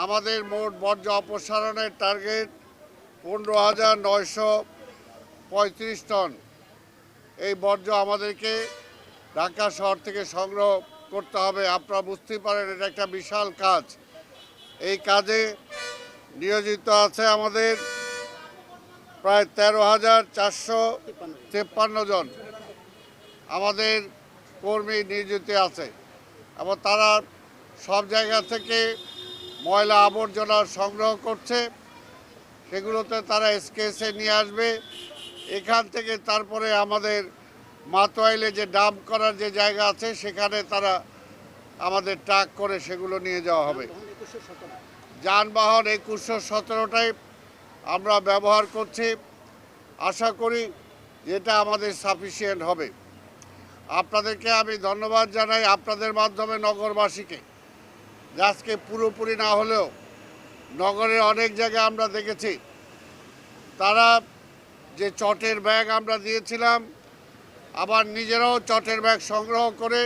আমাদের মোট বর্জ্য অপসারণের টার্গেট 15,935 টন। এই বর্জ্য আমাদেরকে ঢাকা শহর থেকে সংগ্রহ করতে হবে। আপনারা বুঝতেই পারেন এটা একটা বিশাল কাজ। এই কাজে নিয়োজিত আছে আমাদের প্রায় 13,453 জন আমাদের কর্মী নিয়োজিত আছে এবং তারা সব জায়গা থেকে ময়লা আবর্জনা সংগ্রহ করছে। সেগুলোতে তারা এসকেএসে নিয়ে আসবে। এখান থেকে তারপরে আমাদের মাতোয়াইলে যে ডাম্প করার যে জায়গা আছে সেখানে তারা আমাদের ট্রাক করে সেগুলো নিয়ে যাওয়া হবে। যানবাহন 2117টাই আমরা ব্যবহার করছি। আশা করি যেটা আমাদের সাফিসিয়েন্ট হবে। আপনাদেরকে আমি ধন্যবাদ জানাই আপনাদের মাধ্যমে নগরবাসীকে, আজকে পুরোপুরি না হলেও নগরের অনেক জায়গায় আমরা দেখেছি তারা যে চটের ব্যাগ আমরা দিয়েছিলাম আবার নিজেরাও চটের ব্যাগ সংগ্রহ করে